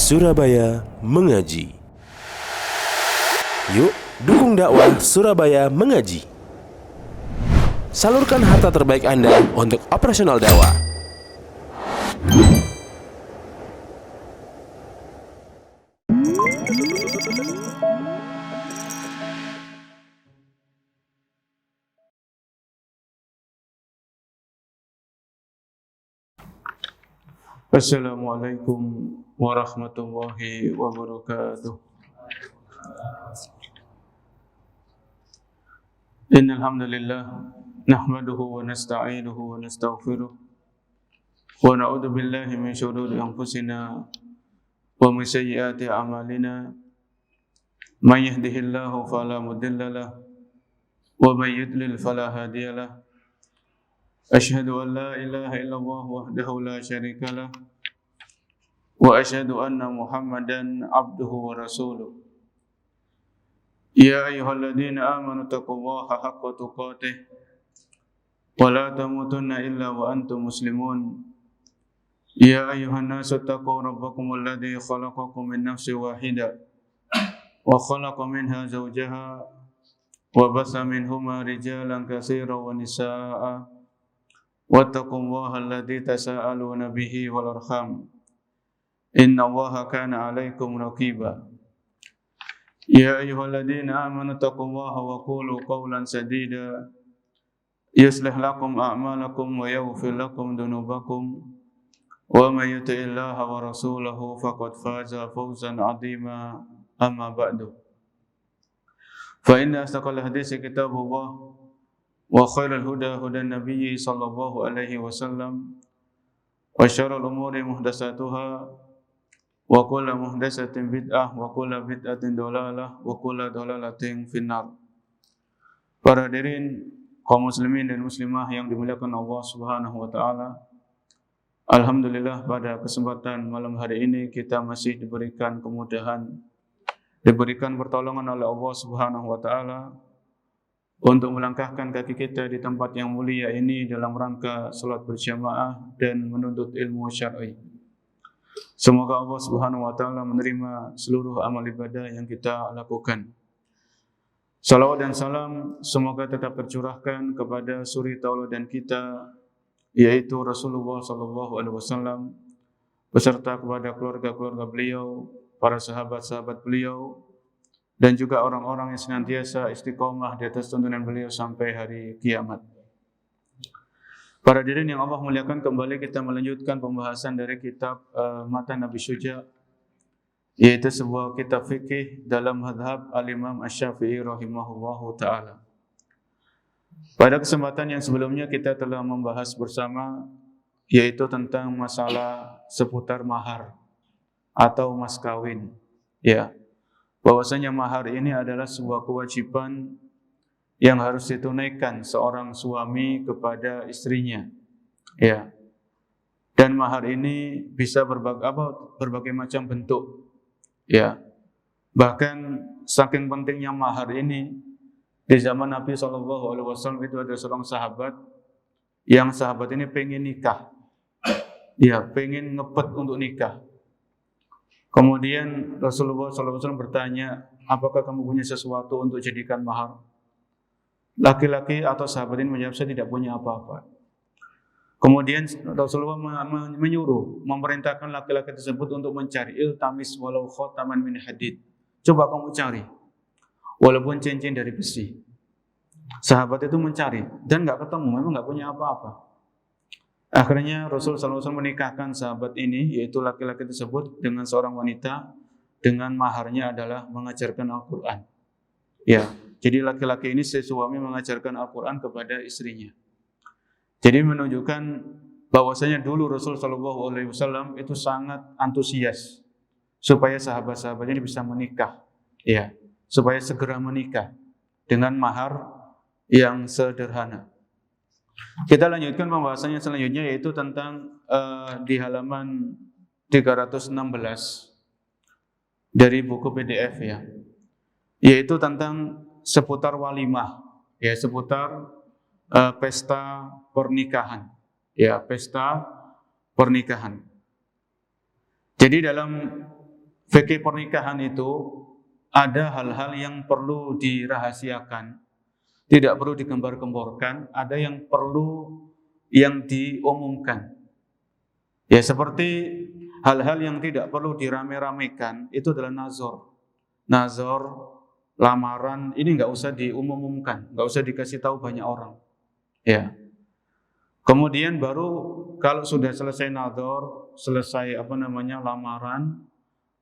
Surabaya Mengaji. Yuk, dukung dakwah Surabaya Mengaji. Salurkan harta terbaik Anda untuk operasional dakwah. Assalamualaikum warahmatullahi wabarakatuh. Innal hamdalillah nahmaduhu wa nasta'inuhu wa nastaghfiruh wa na'udzu billahi min shururi anfusina wa min sayyiati a'malina. May yahdihillahu fala mudilla lahu wa may yudlil fala hadiya lahu. Asyhadu an la ilaha illallah wahdahu la syarika lah wa asyhadu anna Muhammadan abduhu wa rasuluh. Ya ayyuhalladzina amanu taqullaha haqqa tuqatih wa la tamutunna illa wa antum muslimun. Ya ayyuhan nasu taqu rabbakumul ladzi khalaqakum min nafsin wahidah wa khalaqa minha zawjaha wa bassa minhuma rijalan katsiran wa nisaa'a. Wattaqullaha alladzi tasaaluna bihi wal arham. Innallaha kana 'alaikum raqiba. Ya ayyuhalladzina amanu taqullaha wa qulu qawlan sadida yuslih lakum a'malakum wa yaghfir lakum dhunubakum wa may yuti'illaha wa rasulahu faqad faza fawzan 'azima. Amma ba'du. Fa inna asdaqal haditsi kitabullah wa khairal huda hudan nabiyyi sallallahu alaihi wasallam wa syarrul umuri muhdatsatuha wa kullu muhdatsatin bid'ah wa kullu bid'atin dhalalah wa kullu dhalalatin finnar. Para hadirin kaum muslimin dan muslimah yang dimuliakan Allah Subhanahu wa taala. Alhamdulillah pada kesempatan malam hari ini kita masih diberikan kemudahan, diberikan pertolongan oleh Allah Subhanahu wa taala untuk melangkahkan kaki kita di tempat yang mulia ini dalam rangka salat berjamaah dan menuntut ilmu syar'i. Semoga Allah Subhanahu wa taala menerima seluruh amal ibadah yang kita lakukan. Salawat dan salam semoga tetap tercurahkan kepada suri tauladan kita, yaitu Rasulullah sallallahu alaihi wasallam, beserta kepada keluarga-keluarga beliau, para sahabat-sahabat beliau, dan juga orang-orang yang senantiasa istiqomah di atas tuntunan beliau sampai hari kiamat. Para hadirin yang Allah muliakan, kembali kita melanjutkan pembahasan dari kitab Matan Nabi Syuja', yaitu sebuah kitab fikih dalam madhab Al-Imam Asy-Syafi'i rahimahullahu ta'ala. Pada kesempatan yang sebelumnya kita telah membahas bersama, yaitu tentang masalah seputar mahar atau mas kawin. Ya, bahwasanya mahar ini adalah sebuah kewajiban yang harus ditunaikan seorang suami kepada istrinya. Ya. Dan mahar ini bisa berbagai macam bentuk. Ya. Bahkan saking pentingnya mahar ini, di zaman Nabi SAW itu ada seorang sahabat yang sahabat ini pengen nikah. Ya, pengen ngepet untuk nikah. Kemudian Rasulullah SAW bertanya, apakah kamu punya sesuatu untuk jadikan mahar? Laki-laki atau sahabat ini menjawab, saya tidak punya apa-apa. Kemudian Rasulullah menyuruh, memerintahkan laki-laki tersebut untuk mencari iltamis walau khataman min hadid. Coba kamu cari, walaupun cincin dari besi. Sahabat itu mencari dan nggak ketemu, memang nggak punya apa-apa. Akhirnya Rasulullah SAW menikahkan sahabat ini, yaitu laki-laki tersebut, dengan seorang wanita, dengan maharnya adalah mengajarkan Al-Quran. Ya, jadi laki-laki ini suami mengajarkan Al-Quran kepada istrinya. Jadi menunjukkan bahwasanya dulu Rasulullah SAW itu sangat antusias supaya sahabat-sahabatnya ini bisa menikah, ya, supaya segera menikah dengan mahar yang sederhana. Kita lanjutkan pembahasannya selanjutnya, yaitu tentang di halaman 316 dari buku PDF, ya, yaitu tentang seputar walimah, ya, seputar pesta pernikahan, ya, pesta pernikahan. Jadi dalam fikih pernikahan itu ada hal-hal yang perlu dirahasiakan, tidak perlu digembar-gemborkan, ada yang perlu yang diumumkan. Ya, seperti hal-hal yang tidak perlu dirame-ramekan itu adalah nazar. Nazar, lamaran, ini nggak usah diumumkan, nggak usah dikasih tahu banyak orang. Ya. Kemudian baru kalau sudah selesai nazar, selesai lamaran,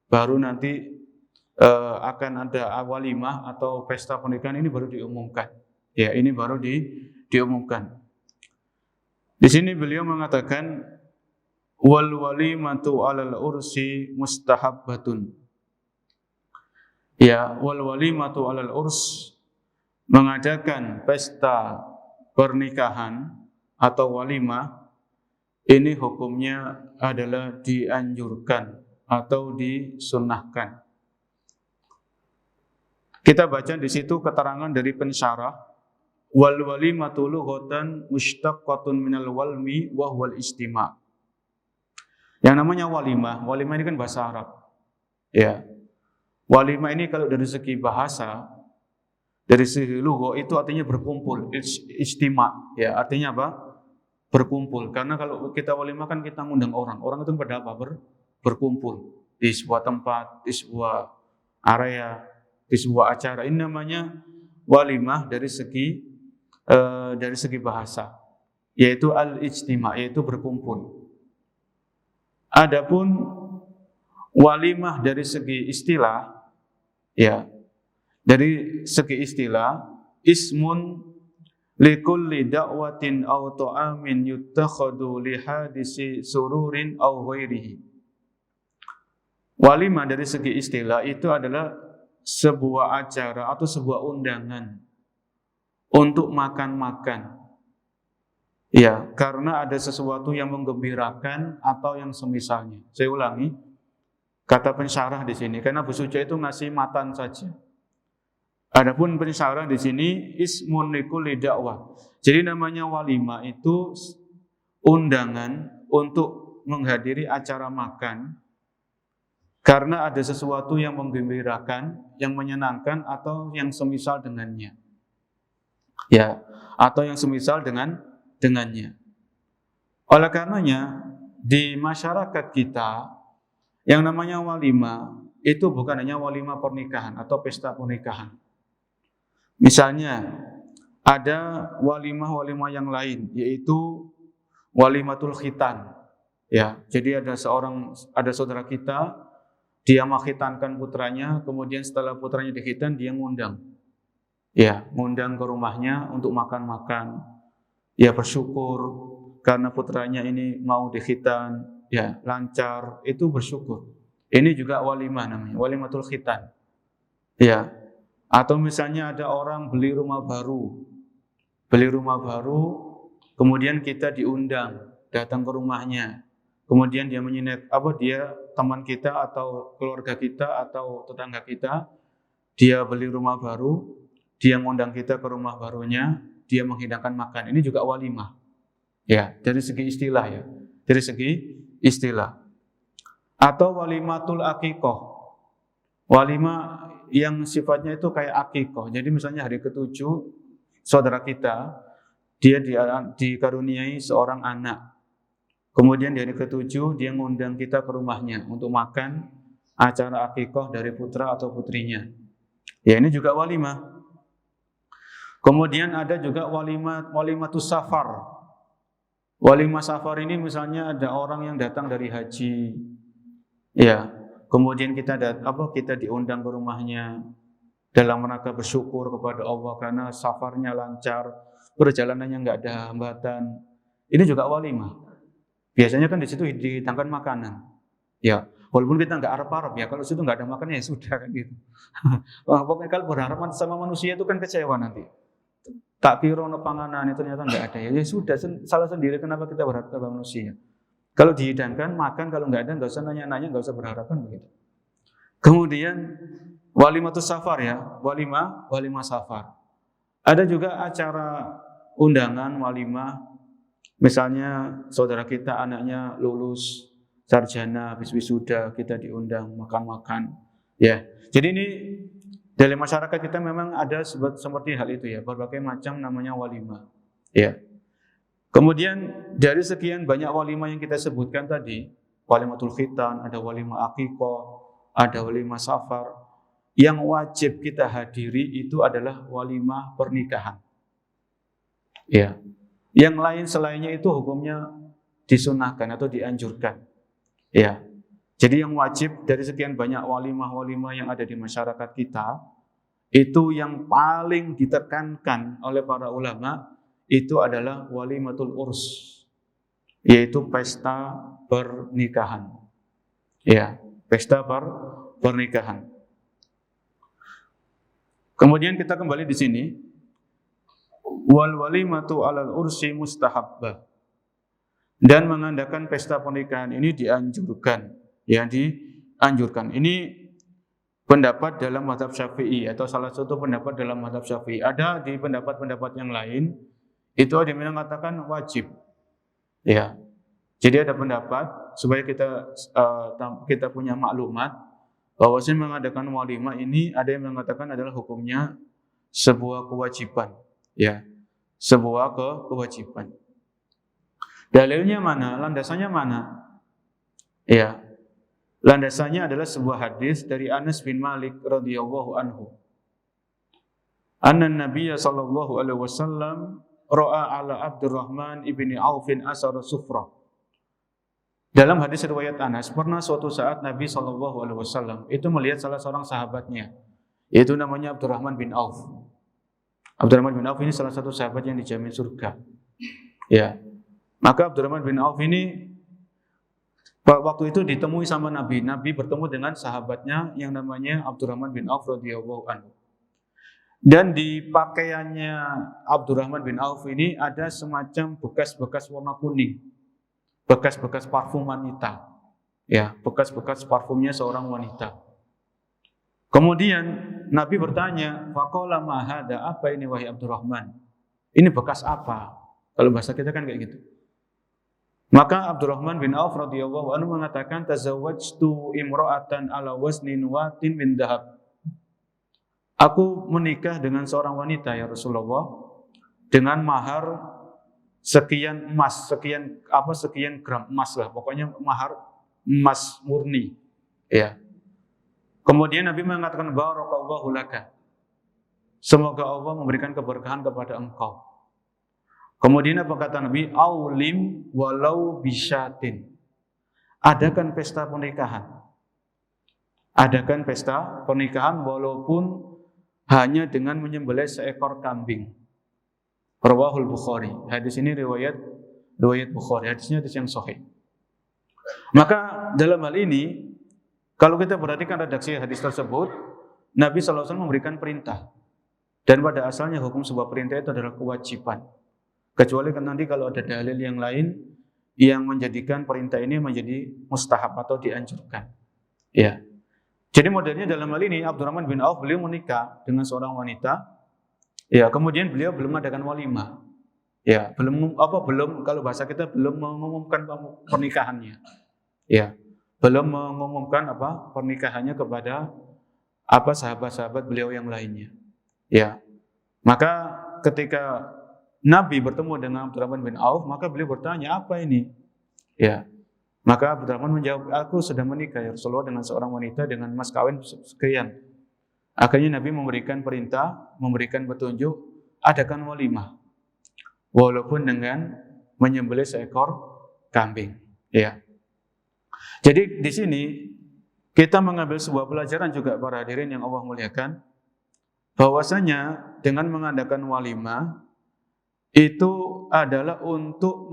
baru nanti akan ada walimah atau pesta pernikahan, ini baru diumumkan. Ya, ini baru diumumkan. Di sini beliau mengatakan wal walimatu 'alal ursi mustahabbatun. Ya, wal walimatu 'alal urs, mengadakan pesta pernikahan atau walimah ini hukumnya adalah dianjurkan atau disunnahkan. Kita baca di situ keterangan dari pensyarah, wal walimatu lughatan mushtaqqatun minal walmi wa huwal istima'. Yang namanya walimah ini kan bahasa Arab. Ya. Walimah ini kalau dari segi bahasa, dari segi lugha itu artinya berkumpul, istima'. Ya, artinya apa? Berkumpul. Karena kalau kita walimah kan kita ngundang orang itu pada apa? Berkumpul di sebuah tempat, di sebuah area, di sebuah acara. Ini namanya walimah dari segi bahasa, yaitu al-ijtima', yaitu berkumpul. Adapun walimah dari segi istilah, ya, dari segi istilah, ismun likulli da'watin aw ta'amin yuttakhadu li hadisi sururin aw ghairihi. Walimah dari segi istilah itu adalah sebuah acara atau sebuah undangan untuk makan-makan. Ya, karena ada sesuatu yang menggembirakan atau yang semisalnya. Saya ulangi, kata pensyarah di sini, karena Abu Suja itu ngasih matan saja. Adapun pensyarah di sini ismun likulli da'wah. Jadi namanya walimah itu undangan untuk menghadiri acara makan karena ada sesuatu yang menggembirakan, yang menyenangkan atau yang semisal dengannya. Ya, atau yang semisal dengannya. Oleh karenanya di masyarakat kita yang namanya walimah itu bukan hanya walimah pernikahan atau pesta pernikahan. Misalnya ada walimah-walimah yang lain, yaitu walimatul khitan. Ya, jadi ada saudara kita, dia mengkhitankan putranya, kemudian setelah putranya dikhitan dia ngundang. Ya, ngundang ke rumahnya untuk makan-makan. Ya, bersyukur karena putranya ini mau dikhitan, ya, lancar, itu bersyukur. Ini juga walimah namanya, walimatul khitan. Ya. Atau misalnya ada orang beli rumah baru, kemudian kita diundang datang ke rumahnya, kemudian dia teman kita atau keluarga kita atau tetangga kita, dia beli rumah baru, dia mengundang kita ke rumah barunya, dia menghidangkan makan. Ini juga walimah. Ya, dari segi istilah ya, dari segi istilah. Atau walimatul aqiqah, walimah yang sifatnya itu kayak akikoh. Jadi misalnya hari ke-7 saudara kita dia dikaruniai seorang anak. Kemudian di hari ke-7 dia ngundang kita ke rumahnya untuk makan acara akikoh dari putra atau putrinya. Ya, ini juga walimah. Kemudian ada juga walimatus safar. Walimah safar ini misalnya ada orang yang datang dari haji. Ya. Kemudian kita diundang ke rumahnya dalam rangka bersyukur kepada Allah karena safarnya lancar, perjalanannya nggak ada hambatan. Ini juga walimah. Biasanya kan di situ dihidangkan makanan. Ya, walaupun kita nggak harap-harap ya, kalau situ nggak ada makannya ya sudah kan gitu. Pokoknya kalau berharap sama manusia itu kan kecewa nanti. Tak kira no panganan itu ternyata nggak ada. Ya sudah, salah sendiri kenapa kita berharap kepada manusia. Kalau dihidangkan, makan, kalau nggak ada, nggak usah nanya-nanya, nggak usah berharap kan begitu. Kemudian walimatus safar ya, walimah safar. Ada juga acara undangan walimah, misalnya saudara kita anaknya lulus sarjana, habis wisuda kita diundang makan-makan. Ya, jadi ini dalam masyarakat kita memang ada seperti hal itu ya, berbagai macam namanya walimah. Ya. Kemudian dari sekian banyak walimah yang kita sebutkan tadi, walimatul khitan, ada walimah aqiqah, ada walimah safar. Yang wajib kita hadiri itu adalah walimah pernikahan. Ya. Yang lain selainnya itu hukumnya disunahkan atau dianjurkan. Ya. Jadi yang wajib dari sekian banyak walimah-walimah yang ada di masyarakat kita, itu yang paling ditekankan oleh para ulama itu adalah walimatul urs, yaitu pesta pernikahan. Ya, pesta pernikahan. Kemudian kita kembali di sini, wal walimatu alal ursi mustahabbah. Dan mengadakan pesta pernikahan ini dianjurkan. Ya, dianjurkan. Ini pendapat dalam mazhab Syafi'i atau salah satu pendapat dalam mazhab Syafi'i. Ada di pendapat-pendapat yang lain itu ada yang mengatakan wajib. Ya. Jadi ada pendapat supaya kita punya maklumat bahwasanya mengadakan walimah ini ada yang mengatakan adalah hukumnya sebuah kewajiban. Ya. Sebuah kewajiban. Dalilnya mana? Landasannya mana? Ya. Landasannya adalah sebuah hadis dari Anas bin Malik radhiyallahu anhu. Anna Nabiy sallallahu alaihi wasallam ra'a ala Abdurrahman ibni Aufin asar sufra. Dalam hadis riwayat Anas, pernah suatu saat Nabi sallallahu alaihi wasallam itu melihat salah seorang sahabatnya, yaitu namanya Abdurrahman bin Auf. Abdurrahman bin Auf ini salah satu sahabat yang dijamin surga. Ya. Maka Abdurrahman bin Auf ini waktu itu ditemui sama Nabi. Nabi bertemu dengan sahabatnya yang namanya Abdurrahman bin Auf radhiyallahu anhu. Dan di pakaiannya Abdurrahman bin Auf ini ada semacam bekas-bekas warna kuning. Bekas-bekas parfum wanita. Ya, bekas-bekas parfumnya seorang wanita. Kemudian Nabi bertanya, "Faqala ma hadza? Apa ini wahai Abdurrahman? Ini bekas apa?" Kalau bahasa kita kan kayak gitu. Maka Abdurrahman bin Auf radhiyallahu anhu mengatakan, "Tazawwajtu imra'atan ala wazni nuwatin min dhahab." Aku menikah dengan seorang wanita ya Rasulullah dengan mahar sekian emas, sekian gram emas lah, pokoknya mahar emas murni. Ya. Kemudian Nabi mengatakan, "Barakallahu laka." Semoga Allah memberikan keberkahan kepada engkau. Kemudian apa kata Nabi? Aulim walau bisyatin. Adakan pesta pernikahan. Adakan pesta pernikahan walaupun hanya dengan menyembelih seekor kambing. Rawahul Bukhari. Hadis ini riwayat Bukhari. Hadisnya hadis yang sahih. Maka dalam hal ini, kalau kita perhatikan redaksi hadis tersebut, Nabi SAW memberikan perintah. Dan pada asalnya hukum sebuah perintah itu adalah kewajiban. Kecuali kan nanti kalau ada dalil yang lain yang menjadikan perintah ini menjadi mustahab atau dianjurkan. Ya. Jadi modelnya dalam hal ini Abdurrahman bin Auf beliau menikah dengan seorang wanita. Ya, kemudian beliau belum adakan walimah. Ya, belum kalau bahasa kita belum mengumumkan pernikahannya. Ya. Belum mengumumkan pernikahannya kepada sahabat-sahabat beliau yang lainnya. Ya. Maka ketika Nabi bertemu dengan Abdurrahman bin Auf, maka beliau bertanya, "Apa ini?" Ya. Maka Abdurrahman menjawab, "Aku sedang menikah ya Rasulullah dengan seorang wanita dengan mas kawin sekian." Akhirnya Nabi memberikan perintah, memberikan petunjuk, adakan walimah. Walaupun dengan menyembelih seekor kambing. Ya. Jadi di sini kita mengambil sebuah pelajaran juga para hadirin yang Allah muliakan, bahwasanya dengan mengadakan walimah itu adalah untuk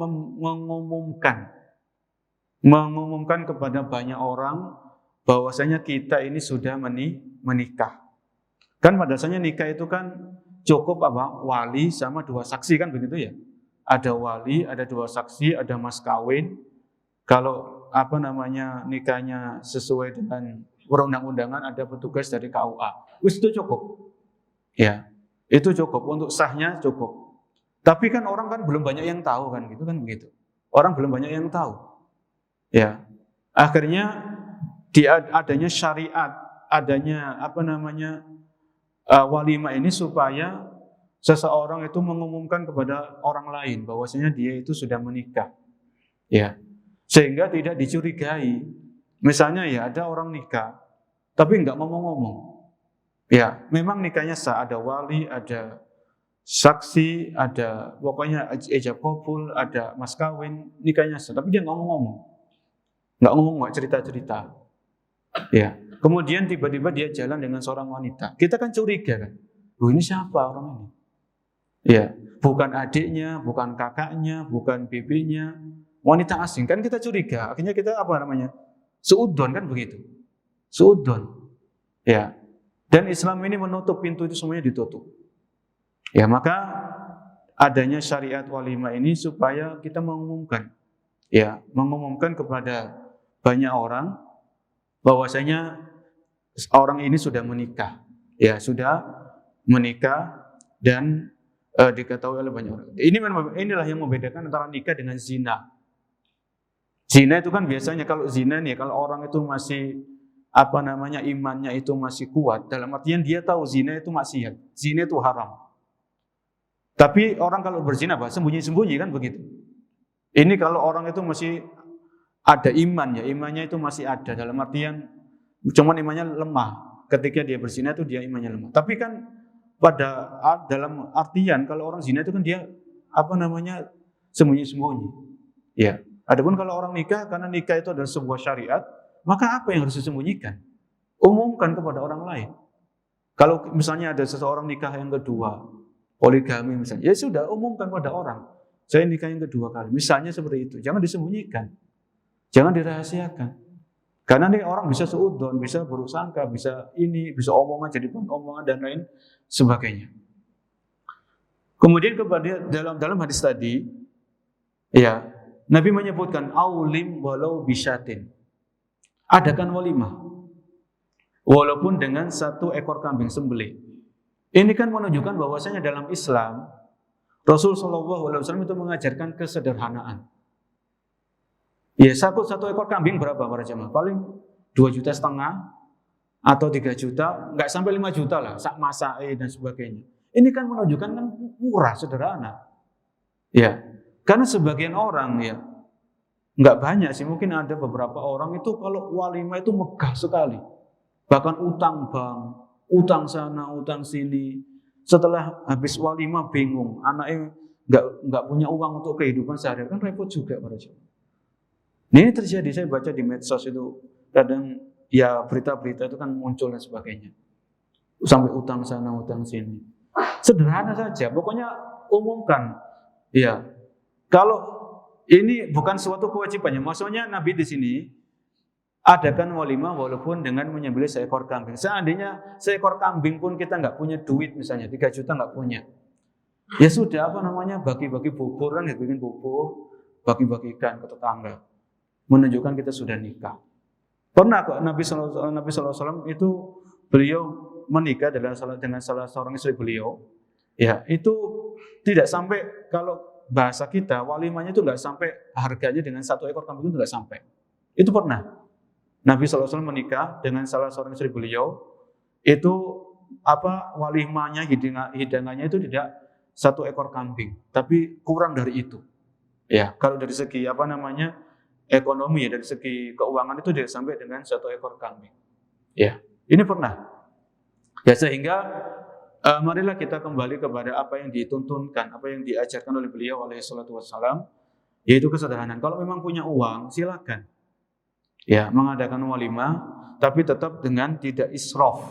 mengumumkan kepada banyak orang bahwasanya kita ini sudah menikah. Kan pada dasarnya nikah itu kan cukup wali sama 2 saksi kan begitu ya. Ada wali, ada 2 saksi, ada mas kawin. Kalau nikahnya sesuai dengan perundang-undangan ada petugas dari KUA. Itu cukup. Ya. Itu cukup untuk sahnya cukup. Tapi kan orang kan belum banyak yang tahu kan gitu kan begitu. Orang belum banyak yang tahu. Ya. Akhirnya adanya syariat, adanya walimah ini supaya seseorang itu mengumumkan kepada orang lain bahwasanya dia itu sudah menikah. Ya. Sehingga tidak dicurigai. Misalnya ya ada orang nikah tapi enggak ngomong-ngomong. Ya, memang nikahnya sah, ada wali, ada saksi, ada pokoknya ijab kabul, ada mas kawin, nikahnya sah, tapi dia enggak ngomong-ngomong. Enggak cerita-cerita. Ya. Kemudian tiba-tiba dia jalan dengan seorang wanita. Kita kan curiga kan. Loh, ini siapa orang ini? Ya, bukan adiknya, bukan kakaknya, bukan bibinya, wanita asing. Kan kita curiga. Akhirnya kita seudon kan begitu. Seudon. Ya. Dan Islam ini menutup pintu itu, semuanya ditutup. Ya, maka adanya syariat walimah ini supaya kita mengumumkan. Ya, mengumumkan kepada banyak orang bahwasanya orang ini sudah menikah. Ya, sudah menikah dan diketahui oleh banyak orang. Inilah yang membedakan antara nikah dengan zina. Zina itu kan biasanya kalau zina nih, kalau orang itu masih imannya itu masih kuat, dalam artian dia tahu zina itu maksiat, zina itu haram. Tapi orang kalau berzina sembunyi-sembunyi kan begitu. Ini kalau orang itu masih ada imannya itu masih ada, dalam artian cuman imannya lemah. Ketika dia berzina itu dia imannya lemah. Tapi kan dalam artian kalau orang zina itu kan dia sembunyi-sembunyi. Ya. Adapun kalau orang nikah, karena nikah itu adalah sebuah syariat, maka apa yang harus disembunyikan? Umumkan kepada orang lain. Kalau misalnya ada seseorang nikah yang kedua, poligami misalnya, ya sudah umumkan kepada orang. Saya nikah yang kedua kali. Misalnya seperti itu. Jangan disembunyikan. Jangan dirahasiakan. Karena nih orang bisa seudon, bisa berusangka, bisa omongan jadi omongan dan lain sebagainya. Kemudian dalam hadis tadi, ya, Nabi menyebutkan aulim walau bisyatin. Adakan walimah walaupun dengan 1 ekor kambing sembelih. Ini kan menunjukkan bahwasanya dalam Islam Rasul SAW itu mengajarkan kesederhanaan. Ya, satu ekor kambing berapa para jemaah? Paling 2,5 juta atau 3 juta, enggak sampai 5 juta lah, sak masae dan sebagainya. Ini kan menunjukkan kan murah, sederhana. Ya, karena sebagian orang ya enggak banyak sih, mungkin ada beberapa orang itu kalau walimah itu megah sekali. Bahkan utang bank, utang sana, utang sini. Setelah habis walimah bingung, anaknya enggak punya uang untuk kehidupan sehari-hari, kan repot juga para jemaah. Ini terjadi, saya baca di medsos itu kadang ya berita-berita itu kan muncul dan sebagainya. Sampai utang sana, utang sini. Sederhana saja, pokoknya umumkan. Ya. Kalau ini bukan suatu kewajibannya. Maksudnya Nabi di sini adakan walimah walaupun dengan menyembelih seekor kambing. Seandainya seekor kambing pun kita nggak punya duit, misalnya 3 juta nggak punya. Ya sudah bagi-bagi bubur kan, bikin bubur, bagi-bagikan ke tetangga. Menunjukkan kita sudah nikah. Pernah kok Nabi SAW itu beliau menikah dengan salah seorang istri beliau. Ya, itu tidak sampai, kalau bahasa kita walimahnya itu nggak sampai harganya dengan 1 ekor kambing itu nggak sampai. Itu pernah. Nabi SAW menikah dengan salah seorang istri beliau, itu walimahnya, hidangannya itu tidak 1 ekor kambing, tapi kurang dari itu. Ya, kalau dari segi ekonomi ya, dari segi keuangan itu tidak sampai dengan 1 ekor kambing. Ya, ini pernah. Ya, sehingga marilah kita kembali kepada apa yang dituntunkan, apa yang diajarkan oleh beliau alaihi salatu wassalam, yaitu kesederhanaan. Kalau memang punya uang, silakan. Ya, mengadakan walimah, tapi tetap dengan tidak israf.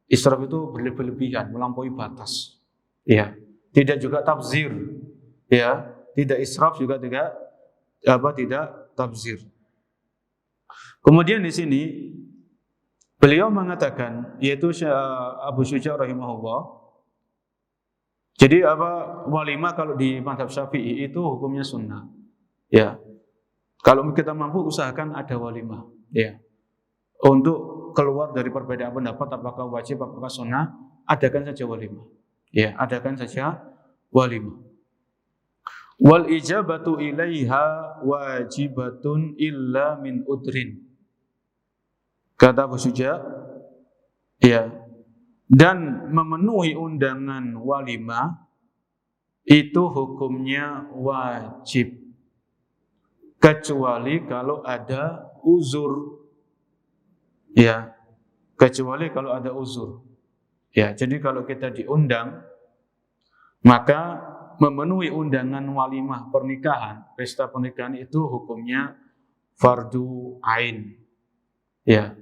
Israf itu berlebihan, melampaui batas. Ya, tidak juga tabzir. Ya, tidak israf juga tidak tabzir. Kemudian di sini beliau mengatakan, yaitu Abu Syuja rahimahullah. Jadi walimah kalau di mazhab Syafi'i itu hukumnya sunnah. Ya. Kalau kita mampu usahakan ada walimah. Ya. Untuk keluar dari perbedaan pendapat apakah wajib apakah sunnah, adakan saja walimah. Ya, adakan saja walimah. Wal ijabatu ilaiha wajibatun illa min udrin. Kata Abu Syuja, ya, dan memenuhi undangan walimah itu hukumnya wajib, kecuali kalau ada uzur, ya, kecuali kalau ada uzur, ya. Jadi kalau kita diundang, maka memenuhi undangan walimah pernikahan, pesta pernikahan itu hukumnya fardu ain, ya.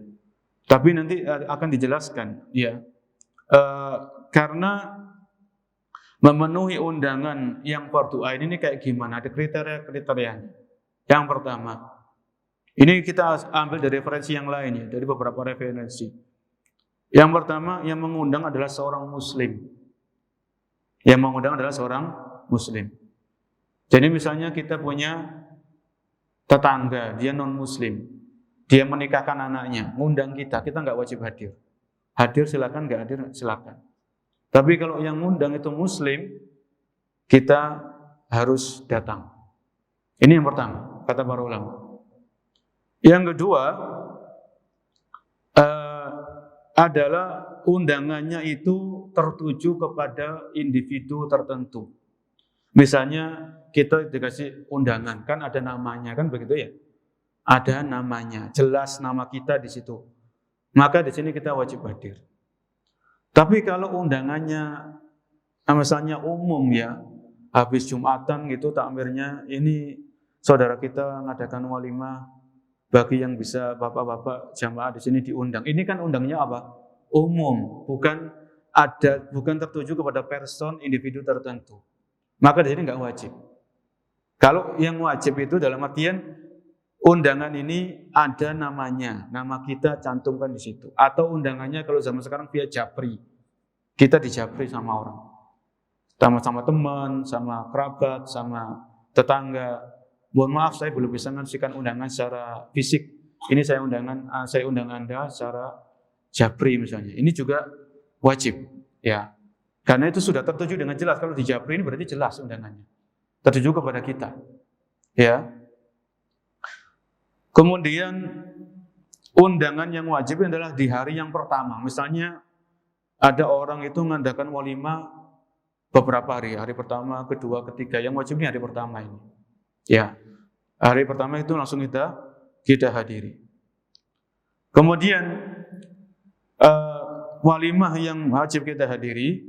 Tapi nanti akan dijelaskan, ya, karena memenuhi undangan yang fardu ain ini kayak gimana? Ada kriteria-kriterianya. Yang pertama, ini kita ambil dari referensi yang lain, ya, dari beberapa referensi. Yang pertama, yang mengundang adalah seorang muslim. Yang mengundang adalah seorang muslim. Jadi misalnya kita punya tetangga, dia non-muslim. Dia menikahkan anaknya, ngundang kita nggak wajib hadir. Hadir silakan, nggak hadir silakan. Tapi kalau yang ngundang itu muslim, kita harus datang. Ini yang pertama, kata para ulama. Yang kedua, adalah undangannya itu tertuju kepada individu tertentu. Misalnya kita dikasih undangan, kan ada namanya, kan begitu ya? Ada namanya, jelas nama kita di situ. Maka di sini kita wajib hadir. Tapi kalau undangannya misalnya umum, ya, habis Jumatan gitu takmirnya, ini saudara kita ngadakan walimah, bagi yang bisa bapak-bapak jamaah di sini diundang. Ini kan undangnya apa? Umum, bukan tertuju kepada person individu tertentu. Maka di sini nggak wajib. Kalau yang wajib itu dalam artian undangan ini ada namanya, nama kita cantumkan di situ. Atau undangannya kalau zaman sekarang via japri, kita dijapri sama orang, sama teman, sama kerabat, sama tetangga. Mohon maaf saya belum bisa ngasihkan undangan secara fisik. Ini saya undang Anda secara japri misalnya. Ini juga wajib, ya. Karena itu sudah tertuju dengan jelas. Kalau di japri ini berarti jelas undangannya, tertuju kepada kita, ya. Kemudian undangan yang wajib adalah di hari yang pertama. Misalnya ada orang itu mengadakan walimah beberapa hari, hari pertama, kedua, ketiga. Yang wajib ini hari pertama ini. Ya, hari pertama itu langsung kita hadiri. Kemudian walimah yang wajib kita hadiri,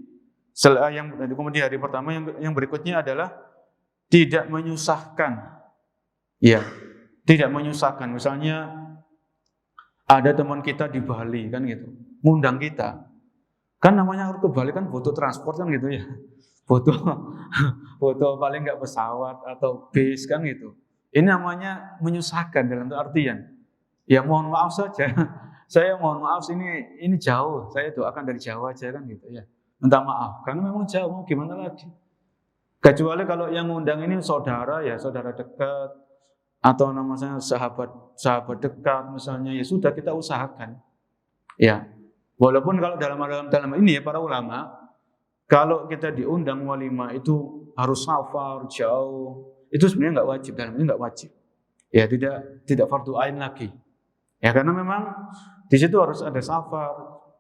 kemudian hari pertama yang berikutnya adalah tidak menyusahkan. Ya, tidak menyusahkan. Misalnya ada teman kita di Bali kan gitu, ngundang kita. Kan namanya harus ke Bali kan butuh transport kan gitu ya. Butuh paling nggak pesawat atau bis kan gitu. Ini namanya menyusahkan dalam artian, ya mohon maaf saja, saya mohon maaf ini jauh, saya doakan dari Jawa aja kan gitu ya. Minta maaf, karena memang jauh, mau gimana lagi. Kecuali kalau yang ngundang ini saudara, ya saudara dekat, atau namanya sahabat dekat misalnya, ya sudah kita usahakan. Ya, walaupun kalau dalam ini ya para ulama, kalau kita diundang walimah itu harus safar jauh, itu sebenarnya nggak wajib, dalam ini nggak wajib. Ya tidak fardu ain lagi. Ya karena memang di situ harus ada safar,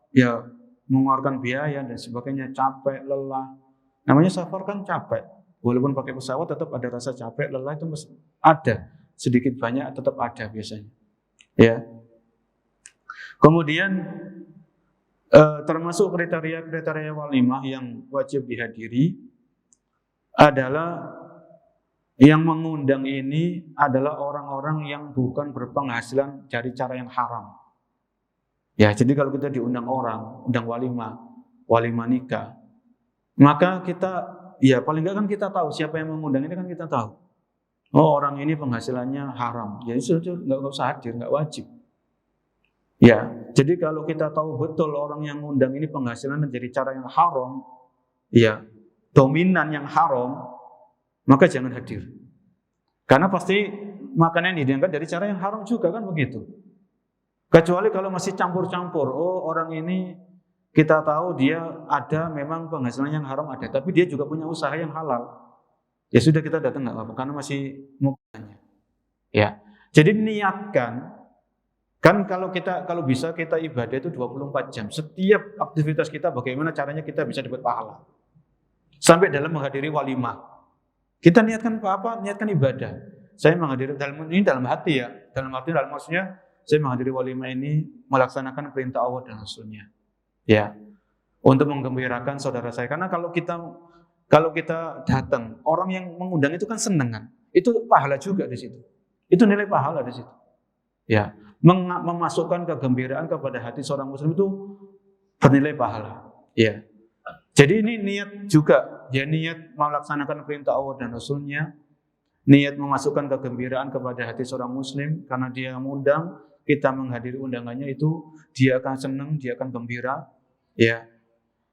ya mengeluarkan biaya dan sebagainya, capek, lelah. Namanya safar kan capek. Walaupun pakai pesawat tetap ada rasa capek, lelah itu ada, sedikit banyak tetap ada biasanya. Ya. Kemudian termasuk kriteria walimah yang wajib dihadiri adalah yang mengundang ini adalah orang-orang yang bukan berpenghasilan dari cara yang haram. Ya, jadi kalau kita diundang orang, undang walimah nikah, maka kita, ya paling enggak kan kita tahu siapa yang mengundang ini kan kita tahu. Oh orang ini penghasilannya haram, ya sudah nggak usah hadir, nggak wajib. Ya, jadi kalau kita tahu betul orang yang ngundang ini penghasilan dari cara yang haram, ya dominan yang haram, maka jangan hadir. Karena pasti makanan yang diangkat dari cara yang haram juga kan begitu. Kecuali kalau masih campur-campur, oh orang ini kita tahu dia ada memang penghasilan yang haram ada, tapi dia juga punya usaha yang halal. Ya sudah kita datang nggak apa-apa karena masih mukanya. Ya. Jadi niatkan kan kalau bisa kita ibadah itu 24 jam. Setiap aktivitas kita bagaimana caranya kita bisa dapat pahala. Sampai dalam menghadiri walimah. Kita niatkan apa? Niatkan ibadah. Saya menghadiri dalam hati ya. Dalam maksudnya saya menghadiri walimah ini melaksanakan perintah Allah dan Rasulnya. Ya. Untuk menggembirakan saudara saya. Karena kalau kita datang, orang yang mengundang itu kan senang kan. Itu pahala juga di situ. Itu nilai pahala di situ. Ya, memasukkan kegembiraan kepada hati seorang muslim itu bernilai pahala. Ya. Jadi ini niat juga, ya niat melaksanakan perintah Allah dan Rasulnya, niat memasukkan kegembiraan kepada hati seorang muslim karena dia mengundang, kita menghadiri undangannya itu dia akan senang, dia akan gembira. Ya.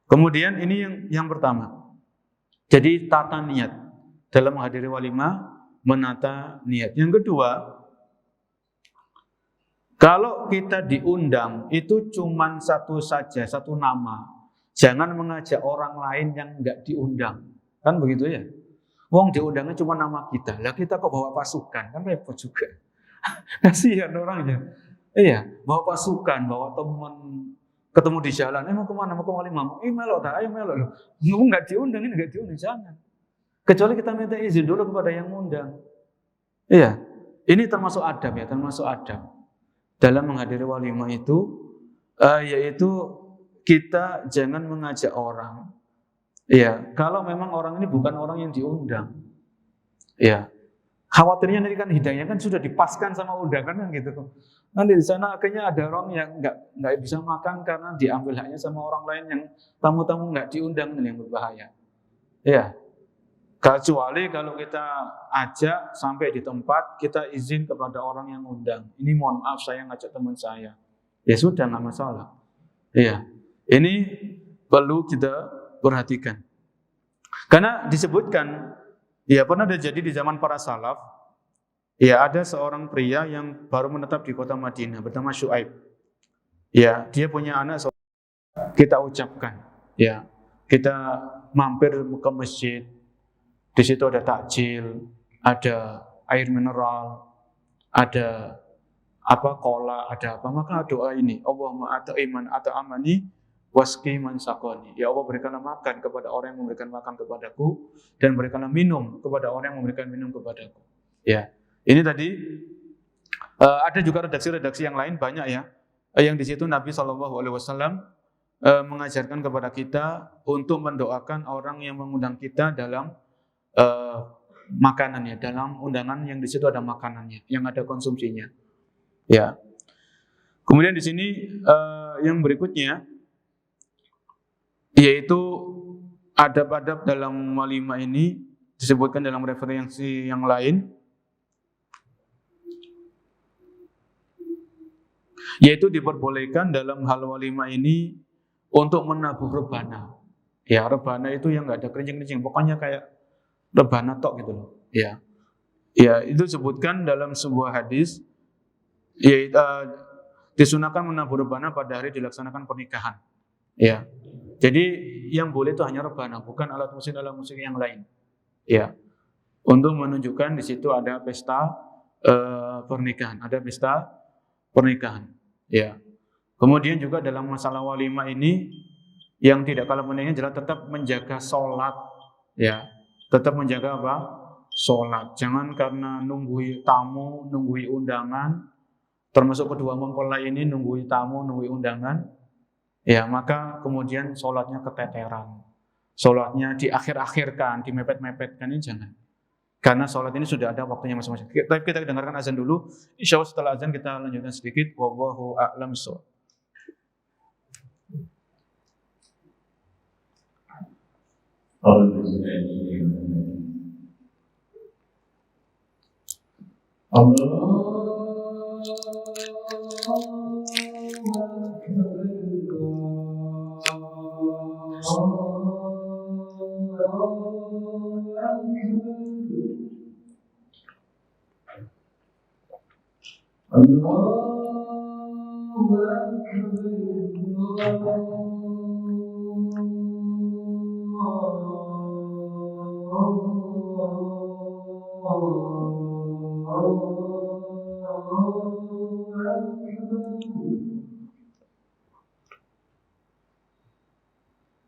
Kemudian ini yang pertama. Jadi tata niat dalam menghadiri walimah, menata niat. Yang kedua, kalau kita diundang itu cuma satu saja, satu nama. Jangan mengajak orang lain yang enggak diundang. Kan begitu ya? Wong diundangnya cuma nama kita. Lah kita kok bawa pasukan, kan repot juga. Kasihan orangnya. Iya, bawa pasukan, bawa teman, ketemu di jalan, mau kemana? Mau ke walimah? Melok tak? Ayo melok loh. Enggak diundang, ini enggak diundang, jangan. Kecuali kita minta izin dulu kepada yang mengundang. Iya, ini termasuk adab ya, termasuk adab. Dalam menghadiri walimah itu, yaitu kita jangan mengajak orang. Ya, kalau memang orang ini bukan orang yang diundang. Ya, khawatirnya nanti kan hidayahnya kan sudah dipaskan sama undangan kan gitu. Nanti di sana akhirnya ada orang yang nggak bisa makan karena diambil haknya sama orang lain yang tamu-tamu nggak diundang, yang berbahaya. Ya. Kecuali kalau kita ajak sampai di tempat, kita izin kepada orang yang undang. Ini mohon maaf saya ngajak teman saya. Ya sudah, nggak masalah. Iya, ini perlu kita perhatikan. Karena disebutkan, ya pernah terjadi di zaman para salaf, ya ada seorang pria yang baru menetap di kota Madinah bernama Syuaib. Ya, dia punya anak, kita ucapkan. Ya, kita mampir ke masjid. Di situ ada takjil, ada air mineral, ada kola, ada apa. Maka doa ini, Allahumma at'iman at'amani wasqi man saqani. Ya Allah, berikanlah makan kepada orang yang memberikan makan kepadaku dan berikanlah minum kepada orang yang memberikan minum kepadaku. Ya. Ini tadi ada juga redaksi-redaksi yang lain banyak ya. Yang di situ Nabi SAW mengajarkan kepada kita untuk mendoakan orang yang mengundang kita dalam makanannya, dalam undangan yang di situ ada makanannya, yang ada konsumsinya. Ya. Kemudian di sini yang berikutnya yaitu adab-adab dalam walimah ini disebutkan dalam referensi yang lain, yaitu diperbolehkan dalam hal walimah ini untuk menabuh rebana. Ya, rebana itu yang nggak ada kerincing-kerincing, pokoknya kayak rebana tok gitu loh. Ya. Ya, itu disebutkan dalam sebuah hadis, yaitu disunahkan menabuh rebana pada hari dilaksanakan pernikahan. Ya. Jadi yang boleh itu hanya rebana, bukan alat musik yang lain. Ya. Untuk menunjukkan di situ ada pesta pernikahan, ada pesta pernikahan. Ya. Kemudian juga dalam masalah walimah ini yang tidak kalah pentingnya adalah tetap menjaga sholat. Ya. Tetap menjaga apa? Sholat. Jangan karena nunggui tamu, nunggui undangan, termasuk kedua mempelai ini nunggui tamu, nunggui undangan, ya maka kemudian sholatnya keteteran. Sholatnya diakhir-akhirkan, dimepet-mepetkan, ini jangan. Karena sholat ini sudah ada waktunya masing-masing. Tapi kita dengarkan azan dulu. Insya Allah setelah azan kita lanjutkan sedikit. Wallahu a'lam bishawab.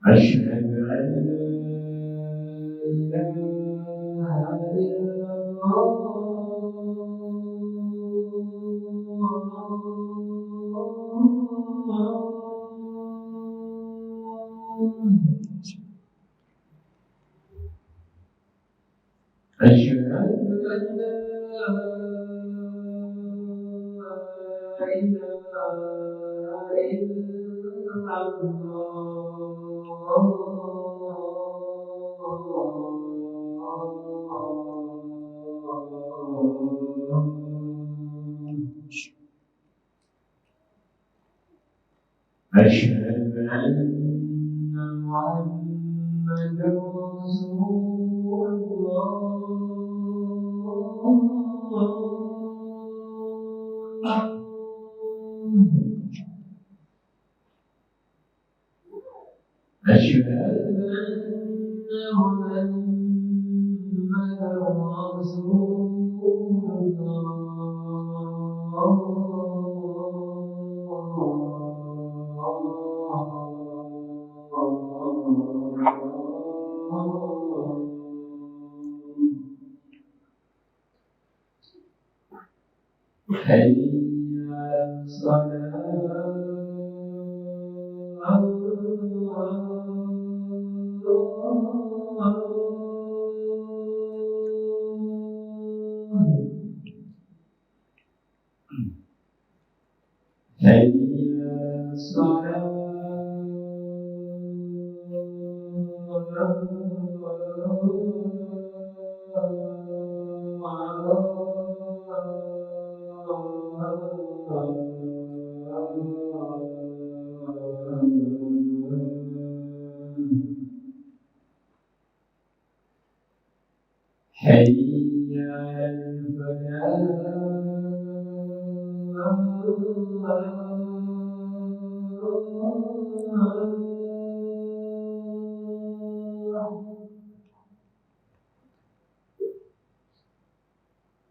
أشهد أن لا إله إلا الله أشهد أن لا إله إلا الله أشهد أن محمدا رسول الله أشهد أن محمدا رسول الله حي على الصلاة حي على الصلاة حي على الفلاح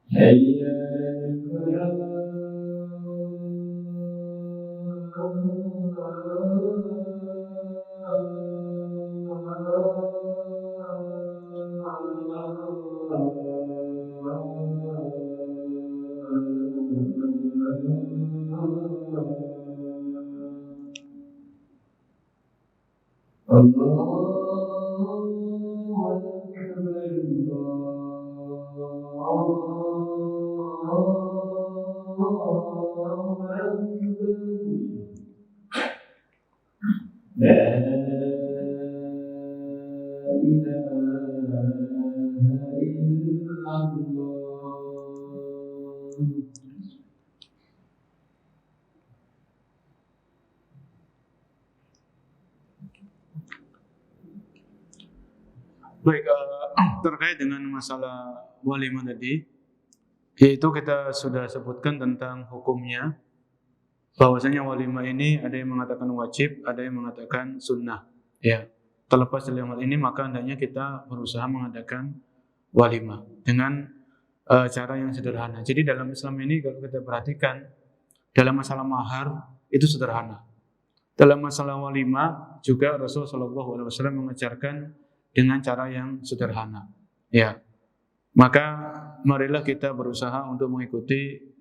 حي على الله أكبر الله أكبر لا إله إلا الله Baik, terkait dengan masalah walimah tadi, yaitu kita sudah sebutkan tentang hukumnya, bahwasanya walimah ini ada yang mengatakan wajib, ada yang mengatakan sunnah. Ya, terlepas dari hal ini maka hendaknya kita berusaha mengadakan walimah dengan cara yang sederhana. Jadi dalam Islam ini kalau kita perhatikan, dalam masalah mahar itu sederhana. Dalam masalah walimah juga Rasulullah SAW mengajarkan dengan cara yang sederhana. Ya, maka marilah kita berusaha untuk mengikuti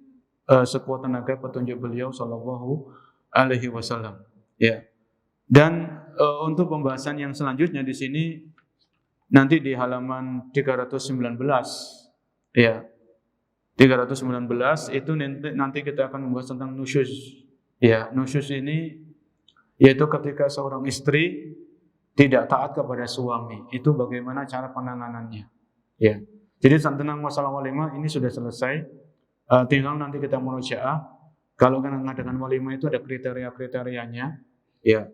sekuat tenaga petunjuk beliau Shallallahu Alaihi Wasallam. Ya, dan untuk pembahasan yang selanjutnya di sini nanti di halaman 319, ya, 319 itu nanti kita akan membahas tentang nusyuz. Ya, nusyuz ini yaitu ketika seorang istri tidak taat kepada suami, itu bagaimana cara penanganannya. Ya, jadi tentang masalah walimah ini sudah selesai. Tinggal nanti kita murojaah. Kalau kan mengadakan walimah itu ada kriteria-kriterianya. Ya,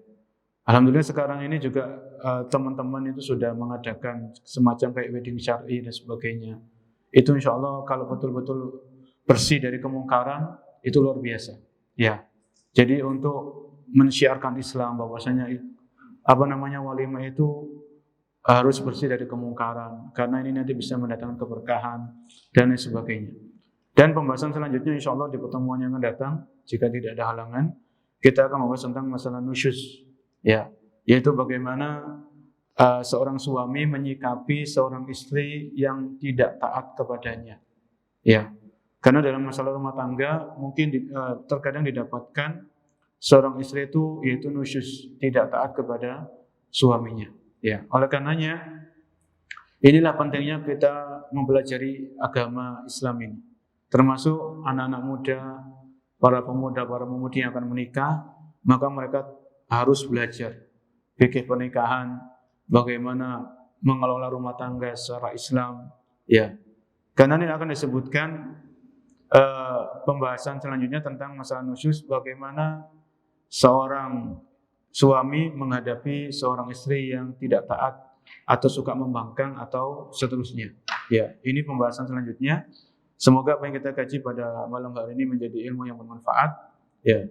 alhamdulillah sekarang ini juga teman-teman itu sudah mengadakan semacam kayak wedding syar'i dan sebagainya. Itu insya Allah kalau betul-betul bersih dari kemungkaran itu luar biasa. Ya, jadi untuk mensyiarkan Islam bahwasanya walimah itu harus bersih dari kemungkaran, karena ini nanti bisa mendatangkan keberkahan dan lain sebagainya. Dan pembahasan selanjutnya insya Allah di pertemuan yang akan datang, jika tidak ada halangan, kita akan membahas tentang masalah nusyuz, ya, yaitu bagaimana seorang suami menyikapi seorang istri yang tidak taat kepadanya, ya. Karena dalam masalah rumah tangga mungkin terkadang didapatkan seorang istri itu yaitu nusyuz, tidak taat kepada suaminya. Ya, oleh karenanya inilah pentingnya kita mempelajari agama Islam ini. Termasuk anak-anak muda, para pemuda, para pemudi yang akan menikah, maka mereka harus belajar fikih pernikahan, bagaimana mengelola rumah tangga secara Islam, ya. Karena ini akan disebutkan pembahasan selanjutnya tentang masalah nusyuz, bagaimana seorang suami menghadapi seorang istri yang tidak taat atau suka membangkang atau seterusnya. Ya, ini pembahasan selanjutnya. Semoga apa yang kita kaji pada malam hari ini menjadi ilmu yang bermanfaat. Ya,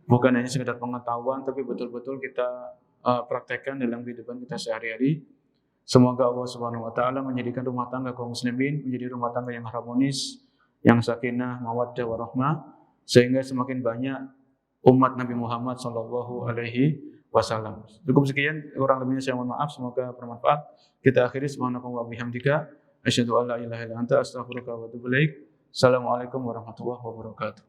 bukan hanya sekedar pengetahuan, tapi betul-betul kita praktekkan dalam kehidupan kita sehari-hari. Semoga Allah Subhanahu Wa Taala menjadikan rumah tangga kaum muslimin menjadi rumah tangga yang harmonis, yang sakinah, mawaddah, warahmah, sehingga semakin banyak umat Nabi Muhammad Sallallahu Alaihi Wasallam. Cukup sekian, kurang lebihnya saya mohon maaf, semoga bermanfaat. Kita akhiri subhanallahi wa bihamdika, asyhadu an la ilaha illa anta, astaghfiruka wa atubu ilaik. Assalamualaikum warahmatullahi wabarakatuh.